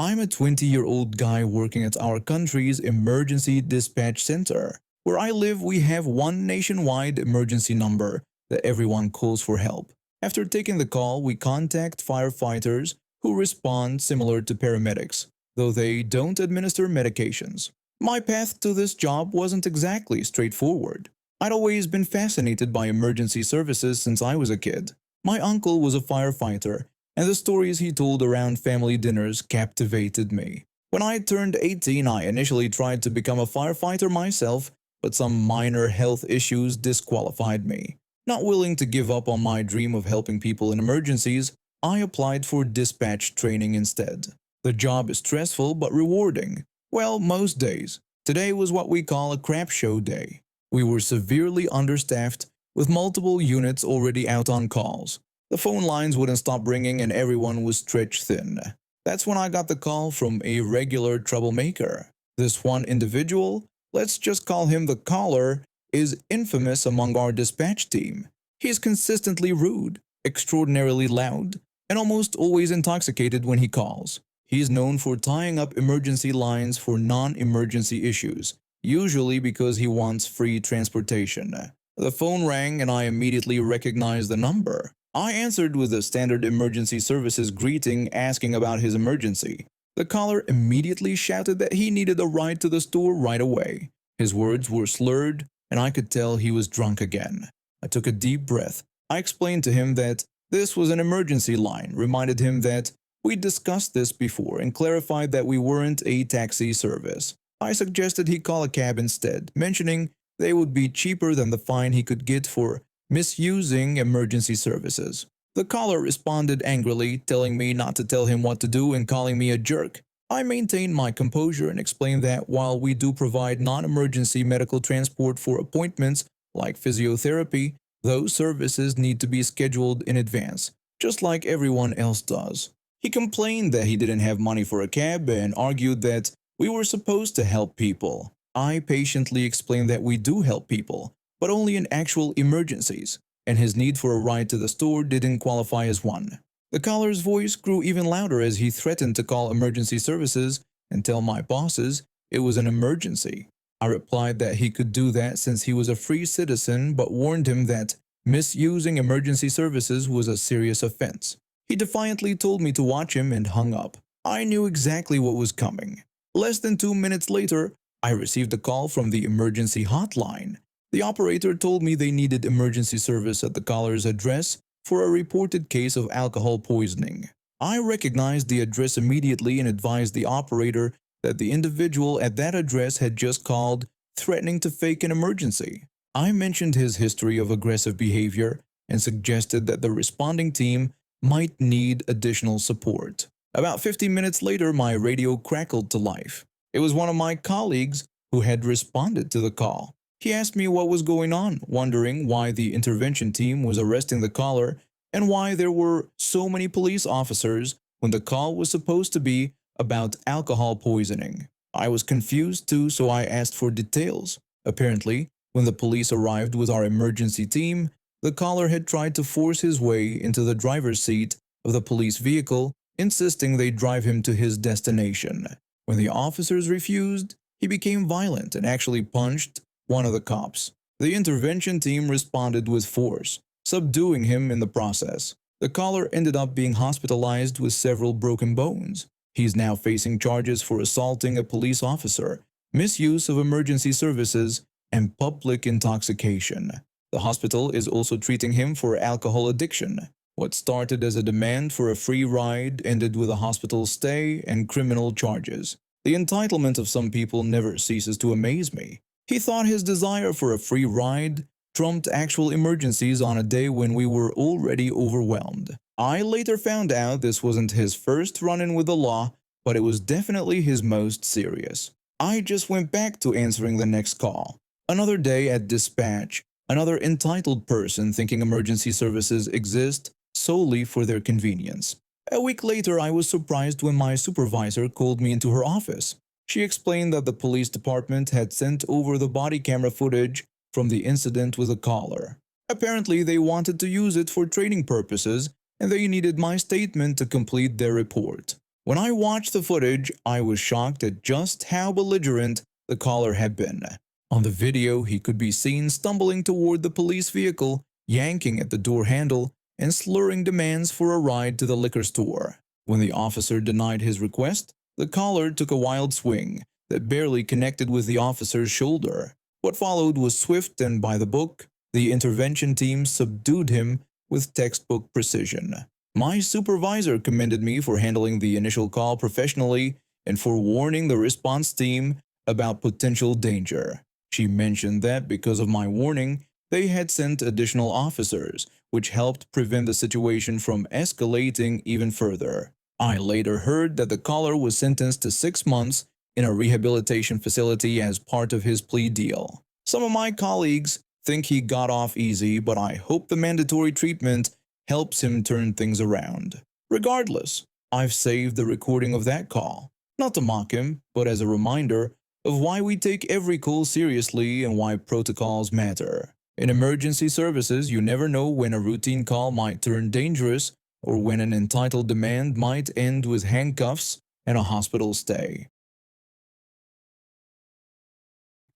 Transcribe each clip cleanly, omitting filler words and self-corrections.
I'm a 20-year-old guy working at our country's emergency dispatch center. Where I live, we have one nationwide emergency number that everyone calls for help. After taking the call, we contact firefighters who respond similar to paramedics, though they don't administer medications. My path to this job wasn't exactly straightforward. I'd always been fascinated by emergency services since I was a kid. My uncle was a firefighter, and the stories he told around family dinners captivated me. When I turned 18, I initially tried to become a firefighter myself, but some minor health issues disqualified me. Not willing to give up on my dream of helping people in emergencies, I applied for dispatch training instead. The job is stressful but rewarding. Well, most days. Today was what we call a crap show day. We were severely understaffed, with multiple units already out on calls. The phone lines wouldn't stop ringing and everyone was stretched thin. That's when I got the call from a regular troublemaker. This one individual, let's just call him the caller, is infamous among our dispatch team. He's consistently rude, extraordinarily loud, and almost always intoxicated when he calls. He's known for tying up emergency lines for non-emergency issues, usually because he wants free transportation. The phone rang and I immediately recognized the number. I answered with a standard emergency services greeting asking about his emergency. The caller immediately shouted that he needed a ride to the store right away. His words were slurred, and I could tell he was drunk again. I took a deep breath. I explained to him that this was an emergency line, reminded him that we'd discussed this before, and clarified that we weren't a taxi service. I suggested he call a cab instead, mentioning they would be cheaper than the fine he could get for misusing emergency services. The caller responded angrily, telling me not to tell him what to do and calling me a jerk. I maintained my composure and explained that while we do provide non-emergency medical transport for appointments like physiotherapy, those services need to be scheduled in advance, just like everyone else does. He complained that he didn't have money for a cab and argued that we were supposed to help people. I patiently explained that we do help people, but only in actual emergencies, and his need for a ride to the store didn't qualify as one. The caller's voice grew even louder as he threatened to call emergency services and tell my bosses it was an emergency. I replied that he could do that since he was a free citizen, but warned him that misusing emergency services was a serious offense. He defiantly told me to watch him and hung up. I knew exactly what was coming. Less than 2 minutes later, I received a call from the emergency hotline. The operator told me they needed emergency service at the caller's address for a reported case of alcohol poisoning. I recognized the address immediately and advised the operator that the individual at that address had just called, threatening to fake an emergency. I mentioned his history of aggressive behavior and suggested that the responding team might need additional support. About 50 minutes later, my radio crackled to life. It was one of my colleagues who had responded to the call. He asked me what was going on, wondering why the intervention team was arresting the caller and why there were so many police officers when the call was supposed to be about alcohol poisoning. I was confused too, so I asked for details. Apparently, when the police arrived with our emergency team, the caller had tried to force his way into the driver's seat of the police vehicle, insisting they drive him to his destination. When the officers refused, he became violent and actually punched one of the cops. The intervention team responded with force, subduing him in the process. The caller ended up being hospitalized with several broken bones. He's now facing charges for assaulting a police officer, misuse of emergency services, and public intoxication. The hospital is also treating him for alcohol addiction. What started as a demand for a free ride ended with a hospital stay and criminal charges. The entitlement of some people never ceases to amaze me. He thought his desire for a free ride trumped actual emergencies on a day when we were already overwhelmed. I later found out this wasn't his first run-in with the law, but it was definitely his most serious. I just went back to answering the next call. Another day at dispatch, another entitled person thinking emergency services exist solely for their convenience. A week later, I was surprised when my supervisor called me into her office. She explained that the police department had sent over the body camera footage from the incident with a caller. Apparently, they wanted to use it for training purposes and they needed my statement to complete their report. When I watched the footage, I was shocked at just how belligerent the caller had been. On the video, he could be seen stumbling toward the police vehicle, yanking at the door handle, and slurring demands for a ride to the liquor store. When the officer denied his request, the caller took a wild swing that barely connected with the officer's shoulder. What followed was swift and by the book. The intervention team subdued him with textbook precision. My supervisor commended me for handling the initial call professionally and for warning the response team about potential danger. She mentioned that because of my warning, they had sent additional officers, which helped prevent the situation from escalating even further. I later heard that the caller was sentenced to 6 months in a rehabilitation facility as part of his plea deal. Some of my colleagues think he got off easy, but I hope the mandatory treatment helps him turn things around. Regardless, I've saved the recording of that call, not to mock him, but as a reminder of why we take every call seriously and why protocols matter. In emergency services, you never know when a routine call might turn dangerous or when an entitled demand might end with handcuffs and a hospital stay.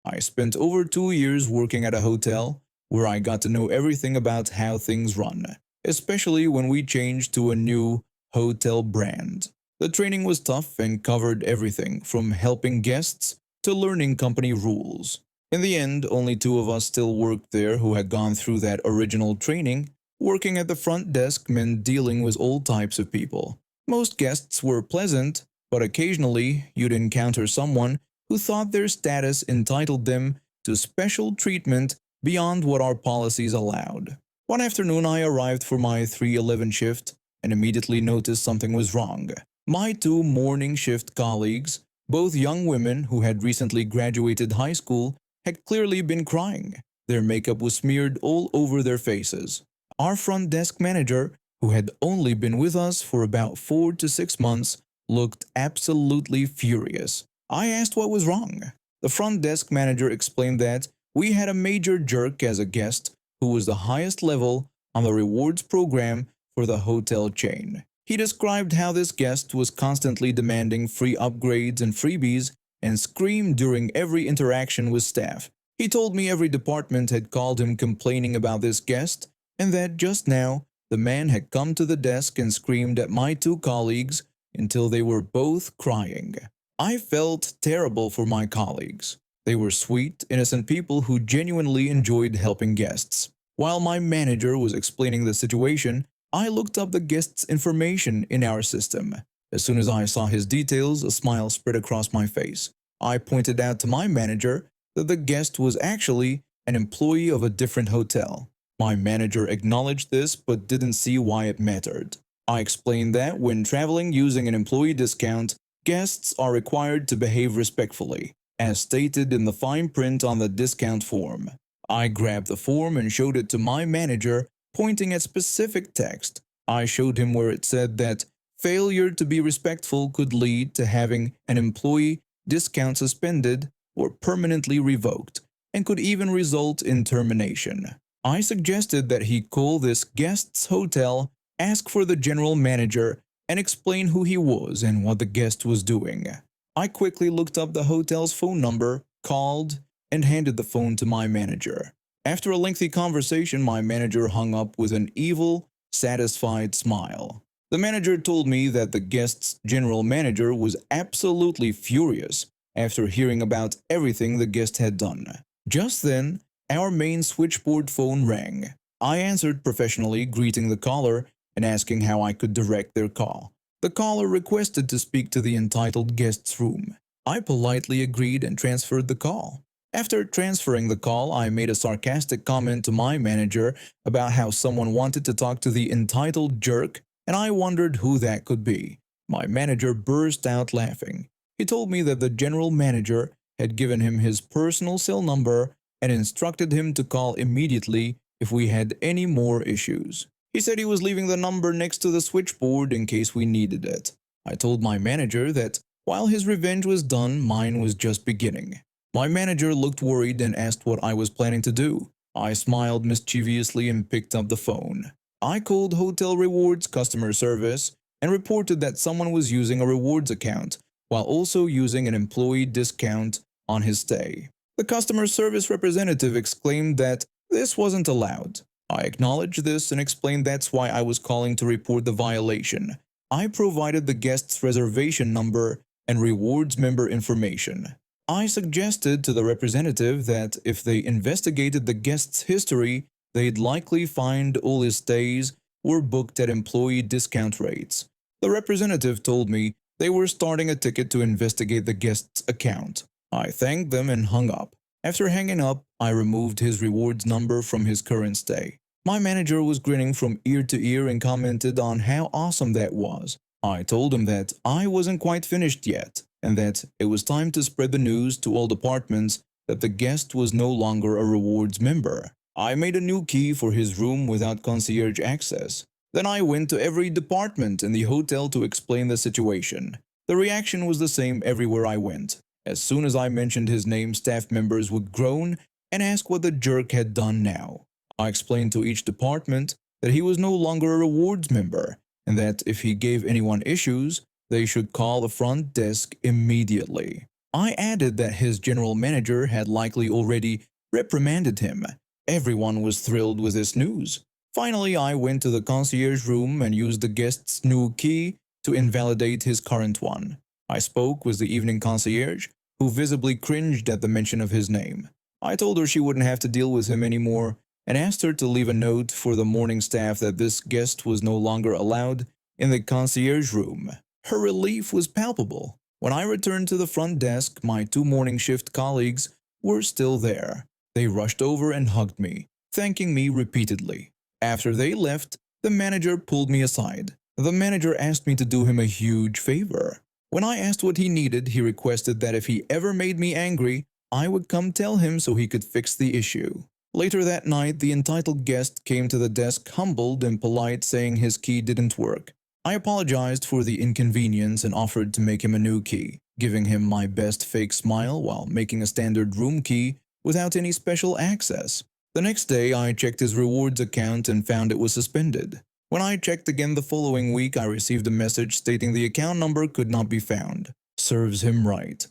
I spent over 2 years working at a hotel where I got to know everything about how things run, especially when we changed to a new hotel brand. The training was tough and covered everything from helping guests to learning company rules. In the end, only 2 of us still worked there who had gone through that original training. Working at the front desk meant dealing with all types of people. Most guests were pleasant, but occasionally you'd encounter someone who thought their status entitled them to special treatment beyond what our policies allowed. One afternoon I arrived for my 3:11 shift and immediately noticed something was wrong. My 2 morning shift colleagues, both young women who had recently graduated high school, had clearly been crying. Their makeup was smeared all over their faces. Our front desk manager, who had only been with us for about 4 to 6 months, looked absolutely furious. I asked what was wrong. The front desk manager explained that we had a major jerk as a guest who was the highest level on the rewards program for the hotel chain. He described how this guest was constantly demanding free upgrades and freebies and screamed during every interaction with staff. He told me every department had called him complaining about this guest and that just now the man had come to the desk and screamed at my 2 colleagues until they were both crying. I felt terrible for my colleagues. They were sweet, innocent people who genuinely enjoyed helping guests. While my manager was explaining the situation, I looked up the guest's information in our system. As soon as I saw his details, a smile spread across my face. I pointed out to my manager that the guest was actually an employee of a different hotel. My manager acknowledged this but didn't see why it mattered. I explained that when traveling using an employee discount, guests are required to behave respectfully, as stated in the fine print on the discount form. I grabbed the form and showed it to my manager, pointing at specific text. I showed him where it said that failure to be respectful could lead to having an employee discount suspended or permanently revoked, and could even result in termination. I suggested that he call this guest's hotel, ask for the general manager, and explain who he was and what the guest was doing. I quickly looked up the hotel's phone number, called, and handed the phone to my manager. After a lengthy conversation, my manager hung up with an evil, satisfied smile. The manager told me that the guest's general manager was absolutely furious after hearing about everything the guest had done. Just then, our main switchboard phone rang. I answered professionally, greeting the caller and asking how I could direct their call. The caller requested to speak to the entitled guest's room. I politely agreed and transferred the call. After transferring the call, I made a sarcastic comment to my manager about how someone wanted to talk to the entitled jerk, and I wondered who that could be. My manager burst out laughing. He told me that the general manager had given him his personal cell number and instructed him to call immediately if we had any more issues. He said he was leaving the number next to the switchboard in case we needed it. I told my manager that While his revenge was done, mine was just beginning. My manager looked worried and asked what I was planning to do. I smiled mischievously and picked up the phone. I called Hotel Rewards customer service and reported that someone was using a rewards account while also using an employee discount on his stay. The customer service representative exclaimed that this wasn't allowed. I acknowledged this and explained that's why I was calling to report the violation. I provided the guest's reservation number and rewards member information. I suggested to the representative that if they investigated the guest's history, they'd likely find all his stays were booked at employee discount rates. The representative told me they were starting a ticket to investigate the guest's account. I thanked them and hung up. After hanging up, I removed his rewards number from his current stay. My manager was grinning from ear to ear and commented on how awesome that was. I told him that I wasn't quite finished yet, and that it was time to spread the news to all departments that the guest was no longer a rewards member. I made a new key for his room without concierge access. Then I went to every department in the hotel to explain the situation. The reaction was the same everywhere I went. As soon as I mentioned his name, staff members would groan and ask what the jerk had done now. I explained to each department that he was no longer a rewards member and that if he gave anyone issues, they should call the front desk immediately. I added that his general manager had likely already reprimanded him. Everyone was thrilled with this news. Finally, I went to the concierge room and used the guest's new key to invalidate his current one. I spoke with the evening concierge, who visibly cringed at the mention of his name. I told her she wouldn't have to deal with him anymore and asked her to leave a note for the morning staff that this guest was no longer allowed in the concierge room. Her relief was palpable. When I returned to the front desk, my two morning shift colleagues were still there. They rushed over and hugged me, thanking me repeatedly. After they left, the manager pulled me aside. The manager asked me to do him a huge favor. When I asked what he needed, he requested that if he ever made me angry, I would come tell him so he could fix the issue. Later that night, the entitled guest came to the desk humbled and polite, saying his key didn't work. I apologized for the inconvenience and offered to make him a new key, giving him my best fake smile while making a standard room key without any special access. The next day, I checked his rewards account and found it was suspended. When I checked again the following week, I received a message stating the account number could not be found. Serves him right.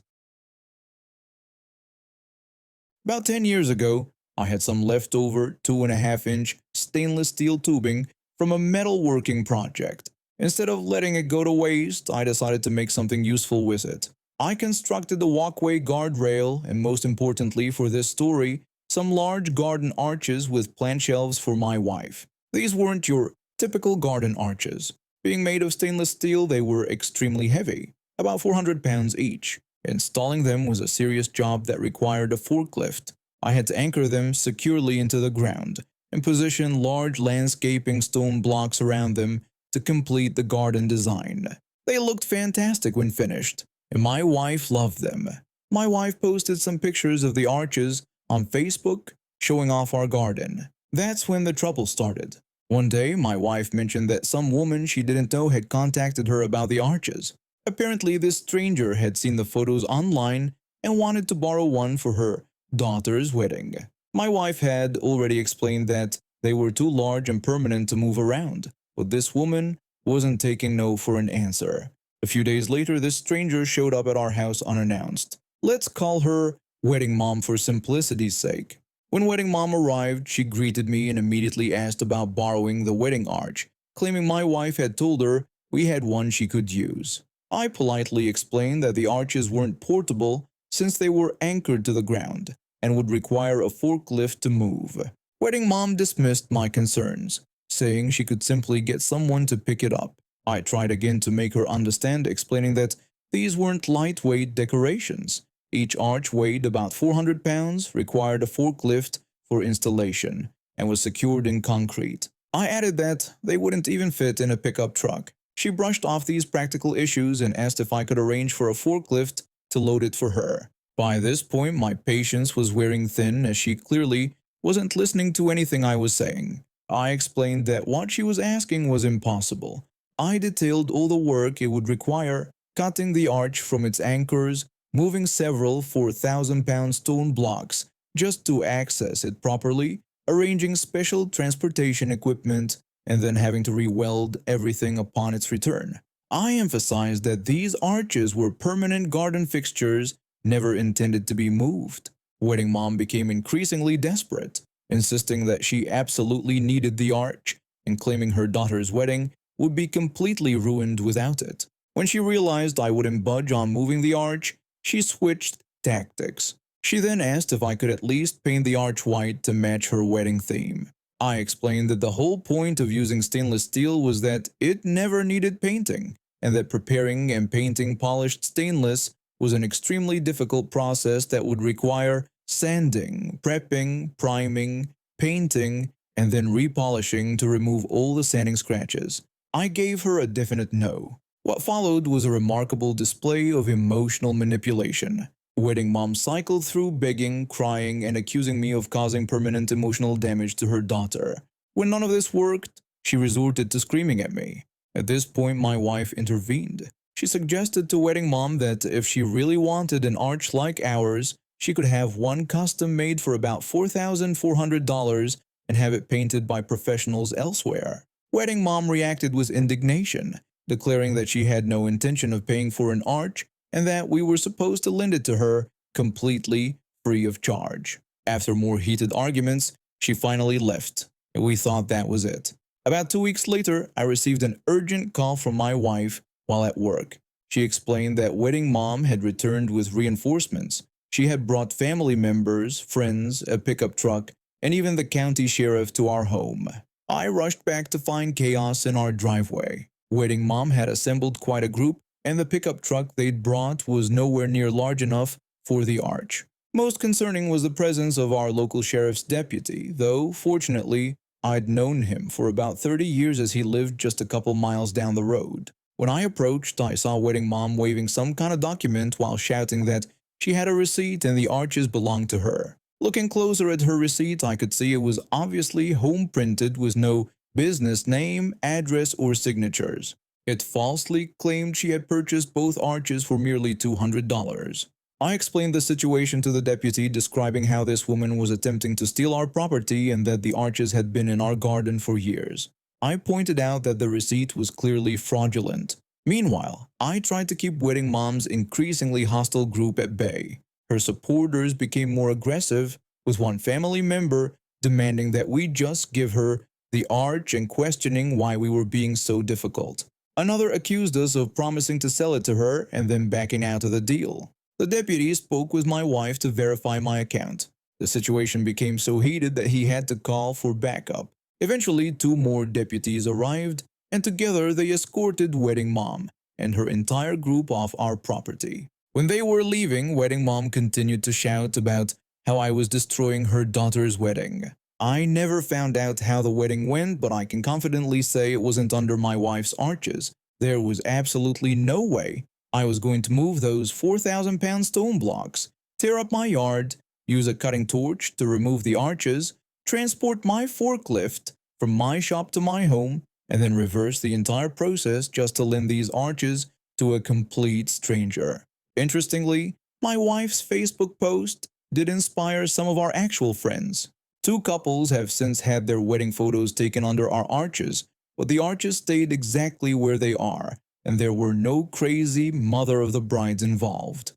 About 10 years ago, I had some leftover 2.5-inch stainless steel tubing from a metalworking project. Instead of letting it go to waste, I decided to make something useful with it. I constructed a walkway guardrail and, most importantly for this story, some large garden arches with plant shelves for my wife. These weren't your typical garden arches. Being made of stainless steel, they were extremely heavy, about 400 pounds each. Installing them was a serious job that required a forklift. I had to anchor them securely into the ground and position large landscaping stone blocks around them to complete the garden design. They looked fantastic when finished, and my wife loved them. My wife posted some pictures of the arches on Facebook showing off our garden. That's when the trouble started. One day, my wife mentioned that some woman she didn't know had contacted her about the arches. Apparently, this stranger had seen the photos online and wanted to borrow one for her daughter's wedding. My wife had already explained that they were too large and permanent to move around, but this woman wasn't taking no for an answer. A few days later, this stranger showed up at our house unannounced. Let's call her Wedding Mom for simplicity's sake. When Wedding Mom arrived, she greeted me and immediately asked about borrowing the wedding arch, claiming my wife had told her we had one she could use. I politely explained that the arches weren't portable since they were anchored to the ground and would require a forklift to move. Wedding Mom dismissed my concerns, saying she could simply get someone to pick it up. I tried again to make her understand, explaining that these weren't lightweight decorations. Each arch weighed about 400 pounds, required a forklift for installation, and was secured in concrete. I added that they wouldn't even fit in a pickup truck. She brushed off these practical issues and asked if I could arrange for a forklift to load it for her. By this point, my patience was wearing thin, as she clearly wasn't listening to anything I was saying. I explained that what she was asking was impossible. I detailed all the work it would require cutting the arch from its anchors, moving several 4,000-pound stone blocks just to access it properly, arranging special transportation equipment, and then having to re-weld everything upon its return. I emphasized that these arches were permanent garden fixtures, never intended to be moved. Wedding mom became increasingly desperate, insisting that she absolutely needed the arch and claiming her daughter's wedding would be completely ruined without it. When she realized I wouldn't budge on moving the arch, she switched tactics. She then asked if I could at least paint the arch white to match her wedding theme. I explained that the whole point of using stainless steel was that it never needed painting, and that preparing and painting polished stainless was an extremely difficult process that would require sanding, prepping, priming, painting, and then repolishing to remove all the sanding scratches. I gave her a definite no. What followed was a remarkable display of emotional manipulation. Wedding mom cycled through begging, crying, and accusing me of causing permanent emotional damage to her daughter. When none of this worked, she resorted to screaming at me. At this point, my wife intervened. She suggested to wedding mom that if she really wanted an arch like ours, she could have one custom made for about $4,400 and have it painted by professionals elsewhere. Wedding mom reacted with indignation, declaring that she had no intention of paying for an arch and that we were supposed to lend it to her completely free of charge. After more heated arguments, she finally left, and we thought that was it. About 2 weeks later, I received an urgent call from my wife while at work. She explained that wedding mom had returned with reinforcements. She had brought family members, friends, a pickup truck, and even the county sheriff to our home. I rushed back to find chaos in our driveway. Wedding mom had assembled quite a group, and the pickup truck they'd brought was nowhere near large enough for the arch. Most concerning was the presence of our local sheriff's deputy, though, fortunately, I'd known him for about 30 years as he lived just a couple miles down the road. When I approached, I saw wedding mom waving some kind of document while shouting that she had a receipt and the arches belonged to her. Looking closer at her receipt, I could see it was obviously home printed with no business name, address, or signatures. It falsely claimed she had purchased both arches for merely $200. I explained the situation to the deputy, describing how this woman was attempting to steal our property and that the arches had been in our garden for years. I pointed out that the receipt was clearly fraudulent. Meanwhile, I tried to keep wedding mom's increasingly hostile group at bay. Her supporters became more aggressive, with one family member demanding that we just give her the arch and questioning why we were being so difficult. Another accused us of promising to sell it to her and then backing out of the deal. The deputy spoke with my wife to verify my account. The situation became so heated that he had to call for backup. Eventually, 2 more deputies arrived, and together they escorted wedding mom and her entire group off our property. When they were leaving, wedding mom continued to shout about how I was destroying her daughter's wedding. I never found out how the wedding went, but I can confidently say it wasn't under my wife's arches. There was absolutely no way I was going to move those 4,000-pound stone blocks, tear up my yard, use a cutting torch to remove the arches, transport my forklift from my shop to my home, and then reverse the entire process just to lend these arches to a complete stranger. Interestingly, my wife's Facebook post did inspire some of our actual friends. 2 couples have since had their wedding photos taken under our arches, but the arches stayed exactly where they are, and there were no crazy mother of the brides involved.